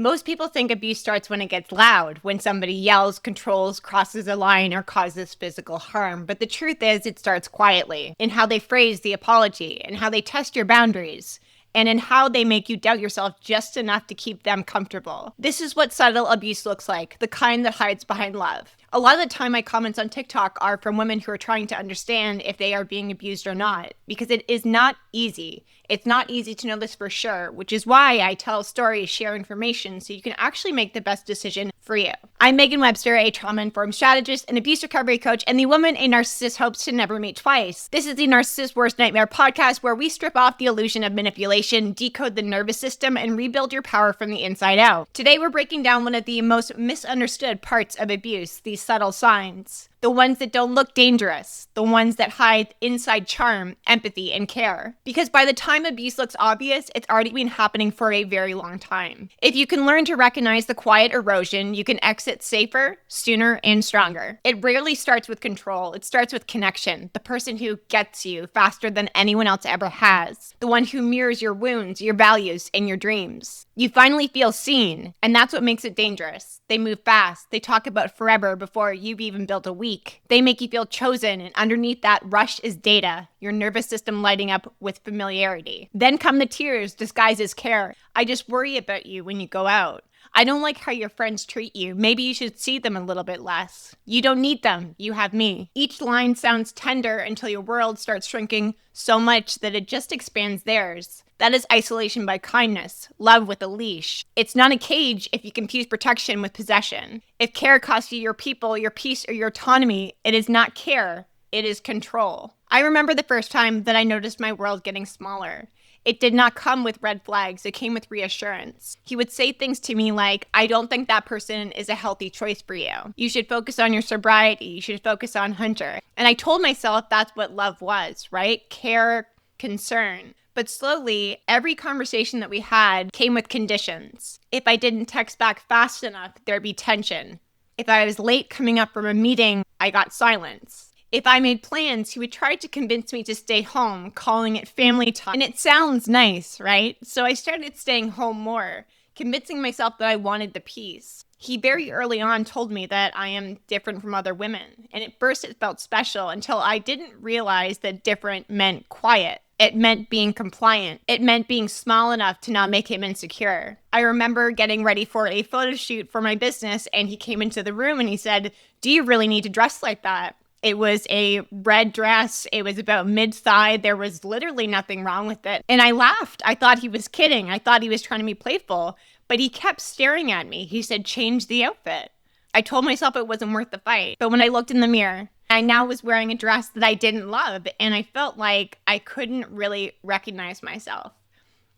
Most people think abuse starts when it gets loud, when somebody yells, controls, crosses a line, or causes physical harm. But the truth is, it starts quietly, in how they phrase the apology, in how they test your boundaries, and in how they make you doubt yourself just enough to keep them comfortable. This is what subtle abuse looks like, the kind that hides behind love. A lot of the time, my comments on TikTok are from women who are trying to understand if they are being abused or not, because it is not easy. It's not easy to know this for sure, which is why I tell stories, share information, so you can actually make the best decision for you. I'm Meaghan Webster, a trauma-informed strategist, an abuse recovery coach, and the woman a narcissist hopes to never meet twice. This is the Narcissist's Worst Nightmare podcast, where we strip off the illusion of manipulation, decode the nervous system, and rebuild your power from the inside out. Today, we're breaking down one of the most misunderstood parts of abuse, the subtle signs. The ones that don't look dangerous, the ones that hide inside charm, empathy, and care. Because by the time abuse looks obvious, it's already been happening for a very long time. If you can learn to recognize the quiet erosion, you can exit safer, sooner, and stronger. It rarely starts with control. It starts with connection. The person who gets you faster than anyone else ever has. The one who mirrors your wounds, your values, and your dreams. You finally feel seen, and that's what makes it dangerous. They move fast. They talk about forever before you've even built a week. They make you feel chosen, and underneath that rush is data, your nervous system lighting up with familiarity. Then come the tears disguised as care. I just worry about you when you go out. I don't like how your friends treat you. Maybe you should see them a little bit less. You don't need them. You have me. Each line sounds tender until your world starts shrinking so much that it just expands theirs. That is isolation by kindness, love with a leash. It's not a cage if you confuse protection with possession. If care costs you your people, your peace, or your autonomy, it is not care, it is control. I remember the first time that I noticed my world getting smaller. It did not come with red flags, it came with reassurance. He would say things to me like, I don't think that person is a healthy choice for you. You should focus on your sobriety, you should focus on Hunter. And I told myself that's what love was, right? Care, concern. But slowly, every conversation that we had came with conditions. If I didn't text back fast enough, there'd be tension. If I was late coming up from a meeting, I got silence. If I made plans, he would try to convince me to stay home, calling it family time. And it sounds nice, right? So I started staying home more, convincing myself that I wanted the peace. He very early on told me that I am different from other women. And at first it felt special until I didn't realize that different meant quiet. It meant being compliant. It meant being small enough to not make him insecure. I remember getting ready for a photo shoot for my business, and he came into the room and he said, "Do you really need to dress like that?" It was a red dress. It was about mid-thigh. There was literally nothing wrong with it. And I laughed. I thought he was kidding. I thought he was trying to be playful. But he kept staring at me. He said, "Change the outfit." I told myself it wasn't worth the fight. But when I looked in the mirror, I now was wearing a dress that I didn't love, and I felt like I couldn't really recognize myself.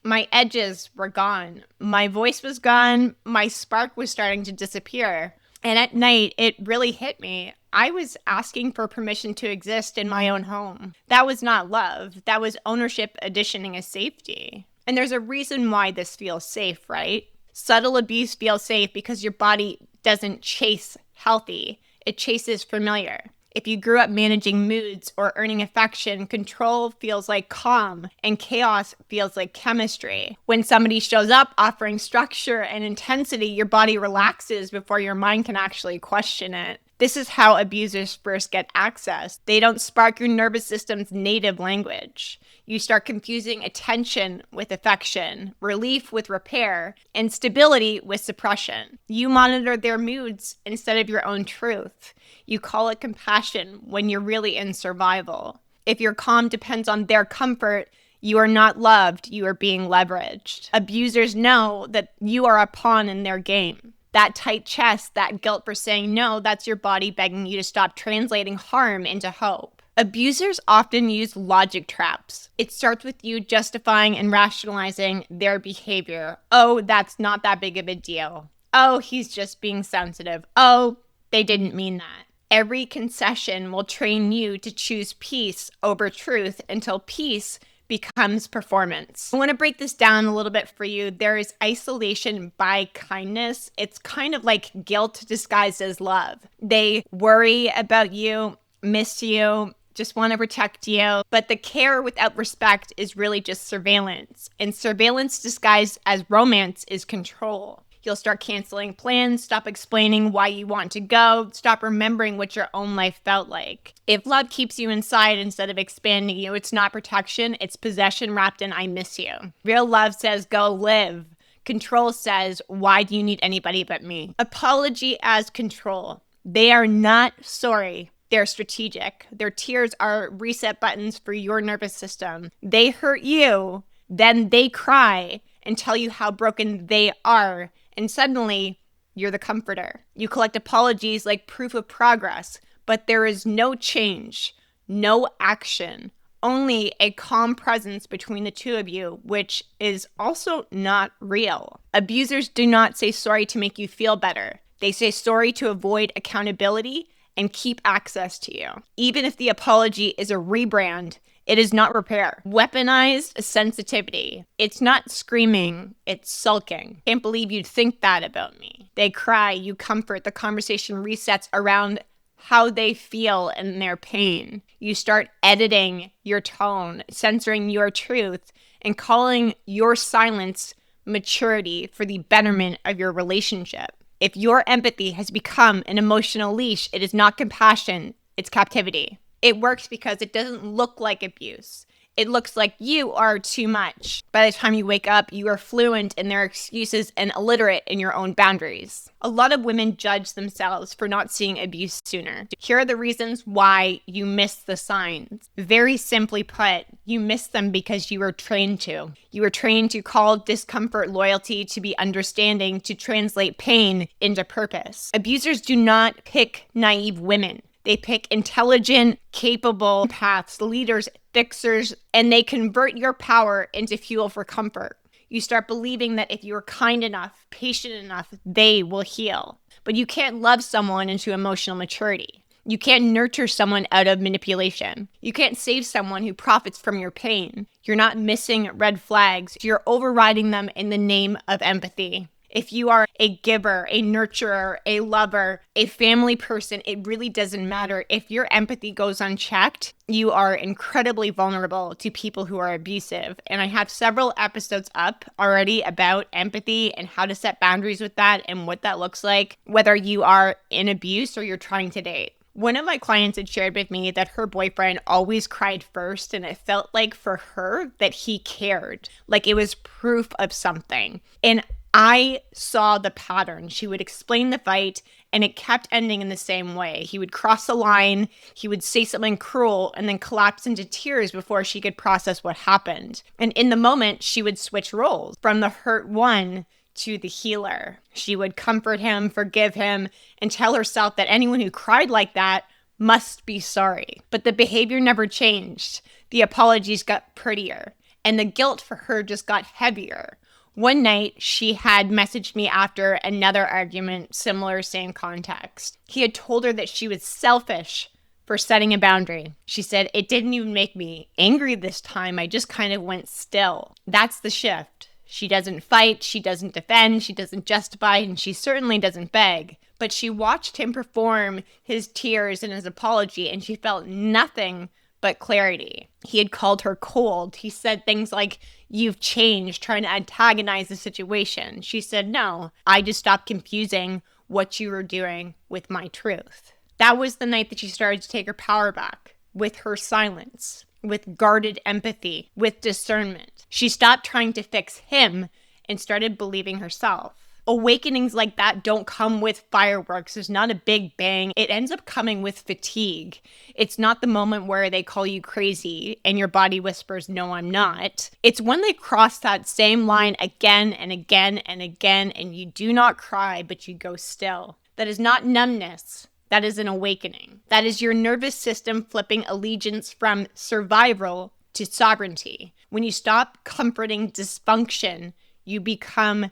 My edges were gone. My voice was gone. My spark was starting to disappear. And at night, it really hit me. I was asking for permission to exist in my own home. That was not love. That was ownership auditioning as safety. And there's a reason why this feels safe, right? Subtle abuse feels safe because your body doesn't chase healthy. It chases familiar. If you grew up managing moods or earning affection, control feels like calm and chaos feels like chemistry. When somebody shows up offering structure and intensity, your body relaxes before your mind can actually question it. This is how abusers first get access. They don't spark your nervous system's native language. You start confusing attention with affection, relief with repair, and stability with suppression. You monitor their moods instead of your own truth. You call it compassion when you're really in survival. If your calm depends on their comfort, you are not loved, you are being leveraged. Abusers know that you are a pawn in their game. That tight chest, that guilt for saying no, that's your body begging you to stop translating harm into hope. Abusers often use logic traps. It starts with you justifying and rationalizing their behavior. Oh, that's not that big of a deal. Oh, he's just being sensitive. Oh, they didn't mean that. Every concession will train you to choose peace over truth until peace becomes performance. I want to break this down a little bit for you. There is isolation by kindness. It's kind of like guilt disguised as love. They worry about you, miss you, just want to protect you. But the care without respect is really just surveillance. And surveillance disguised as romance is control. You'll start canceling plans, stop explaining why you want to go, stop remembering what your own life felt like. If love keeps you inside instead of expanding you, it's not protection, it's possession wrapped in I miss you. Real love says go live. Control says, why do you need anybody but me? Apology as control. They are not sorry. They're strategic. Their tears are reset buttons for your nervous system. They hurt you, then they cry and tell you how broken they are. And suddenly, you're the comforter. You collect apologies like proof of progress, but there is no change, no action, only a calm presence between the two of you, which is also not real. Abusers do not say sorry to make you feel better. They say sorry to avoid accountability and keep access to you. Even if the apology is a rebrand, it is not repair. Weaponized sensitivity. It's not screaming, it's sulking. Can't believe you'd think that about me. They cry, you comfort, the conversation resets around how they feel and their pain. You start editing your tone, censoring your truth, and calling your silence maturity for the betterment of your relationship. If your empathy has become an emotional leash, it is not compassion, it's captivity. It works because it doesn't look like abuse. It looks like you are too much. By the time you wake up, you are fluent in their excuses and illiterate in your own boundaries. A lot of women judge themselves for not seeing abuse sooner. Here are the reasons why you miss the signs. Very simply put, you miss them because you were trained to. You were trained to call discomfort loyalty, to be understanding, to translate pain into purpose. Abusers do not pick naive women. They pick intelligent, capable paths, leaders, fixers, and they convert your power into fuel for comfort. You start believing that if you're kind enough, patient enough, they will heal. But you can't love someone into emotional maturity. You can't nurture someone out of manipulation. You can't save someone who profits from your pain. You're not missing red flags. You're overriding them in the name of empathy. If you are a giver, a nurturer, a lover, a family person, it really doesn't matter. If your empathy goes unchecked, you are incredibly vulnerable to people who are abusive. And I have several episodes up already about empathy and how to set boundaries with that and what that looks like, whether you are in abuse or you're trying to date. One of my clients had shared with me that her boyfriend always cried first, and it felt like for her that he cared, like it was proof of something. And I saw the pattern. She would explain the fight, and it kept ending in the same way. He would cross the line, he would say something cruel, and then collapse into tears before she could process what happened. And in the moment, she would switch roles from the hurt one to the healer. She would comfort him, forgive him, and tell herself that anyone who cried like that must be sorry. But the behavior never changed. The apologies got prettier, and the guilt for her just got heavier. One night, she had messaged me after another argument, similar, same context. He had told her that she was selfish for setting a boundary. She said, "It didn't even make me angry this time. I just kind of went still." That's the shift. She doesn't fight, she doesn't defend, she doesn't justify, and she certainly doesn't beg. But she watched him perform his tears and his apology, and she felt nothing but clarity. He had called her cold. He said things like, "You've changed," trying to antagonize the situation. She said, "No, I just stopped confusing what you were doing with my truth." That was the night that she started to take her power back, with her silence, with guarded empathy, with discernment. She stopped trying to fix him and started believing herself. Awakenings like that don't come with fireworks. There's not a big bang. It ends up coming with fatigue. It's not the moment where they call you crazy and your body whispers, "No, I'm not." It's when they cross that same line again and again and again, and you do not cry, but you go still. That is not numbness. That is an awakening. That is your nervous system flipping allegiance from survival to sovereignty. When you stop comforting dysfunction, you become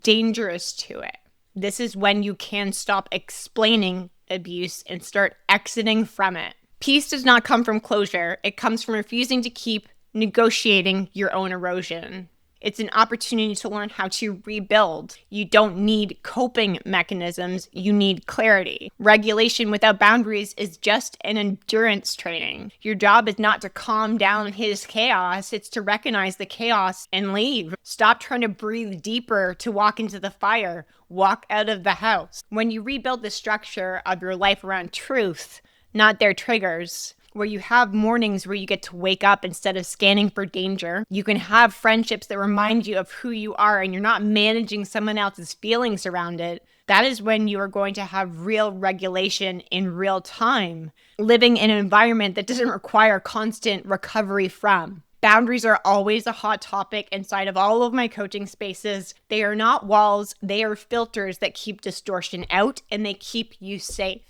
dangerous to it. This is when you can stop explaining abuse and start exiting from it. Peace does not come from closure. It comes from refusing to keep negotiating your own erosion. It's an opportunity to learn how to rebuild. You don't need coping mechanisms, you need clarity. Regulation without boundaries is just an endurance training. Your job is not to calm down his chaos, it's to recognize the chaos and leave. Stop trying to breathe deeper to walk into the fire. Walk out of the house. When you rebuild the structure of your life around truth, not their triggers, where you have mornings where you get to wake up instead of scanning for danger. You can have friendships that remind you of who you are and you're not managing someone else's feelings around it. That is when you are going to have real regulation in real time, living in an environment that doesn't require constant recovery from. Boundaries are always a hot topic inside of all of my coaching spaces. They are not walls, they are filters that keep distortion out and they keep you safe.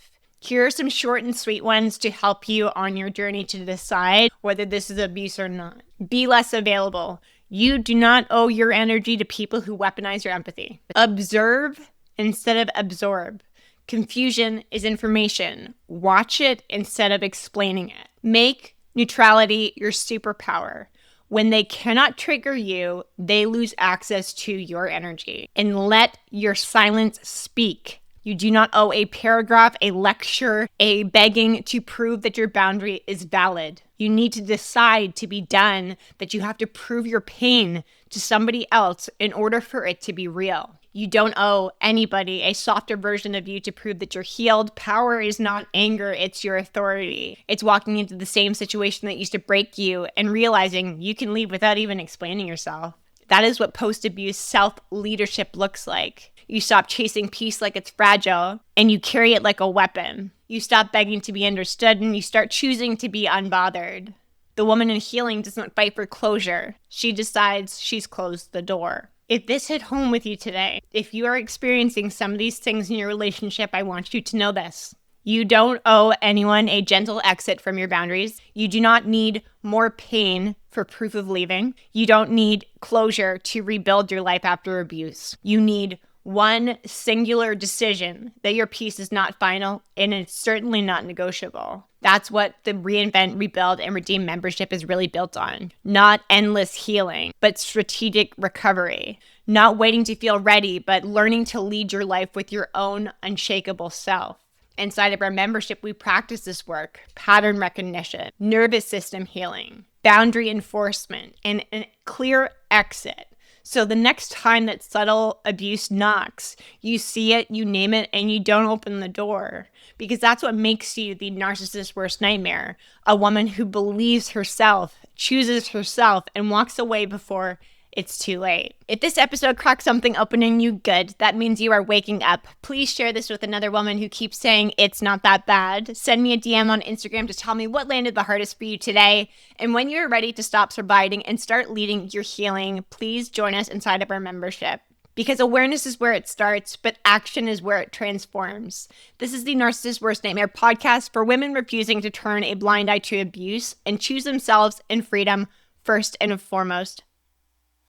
Here are some short and sweet ones to help you on your journey to decide whether this is abuse or not. Be less available. You do not owe your energy to people who weaponize your empathy. Observe instead of absorb. Confusion is information. Watch it instead of explaining it. Make neutrality your superpower. When they cannot trigger you, they lose access to your energy. And let your silence speak. You do not owe a paragraph, a lecture, a begging to prove that your boundary is valid. You need to decide to be done, that you have to prove your pain to somebody else in order for it to be real. You don't owe anybody a softer version of you to prove that you're healed. Power is not anger, it's your authority. It's walking into the same situation that used to break you and realizing you can leave without even explaining yourself. That is what post-abuse self-leadership looks like. You stop chasing peace like it's fragile, and you carry it like a weapon. You stop begging to be understood, and you start choosing to be unbothered. The woman in healing doesn't fight for closure. She decides she's closed the door. If this hit home with you today, if you are experiencing some of these things in your relationship, I want you to know this. You don't owe anyone a gentle exit from your boundaries. You do not need more pain for proof of leaving. You don't need closure to rebuild your life after abuse. You need one singular decision that your piece is not final and it's certainly not negotiable. That's what the Reinvent, Rebuild, and Redeem membership is really built on. Not endless healing, but strategic recovery. Not waiting to feel ready, but learning to lead your life with your own unshakable self. Inside of our membership, we practice this work: pattern recognition, nervous system healing, boundary enforcement, and a clear exit. So the next time that subtle abuse knocks, you see it, you name it, and you don't open the door. Because that's what makes you the narcissist's worst nightmare. A woman who believes herself, chooses herself, and walks away before it's too late. If this episode cracked something open in you good, that means you are waking up. Please share this with another woman who keeps saying it's not that bad. Send me a DM on Instagram to tell me what landed the hardest for you today. And when you're ready to stop surviving and start leading your healing, please join us inside of our membership. Because awareness is where it starts, but action is where it transforms. This is the Narcissist's Worst Nightmare podcast for women refusing to turn a blind eye to abuse and choose themselves in freedom first and foremost.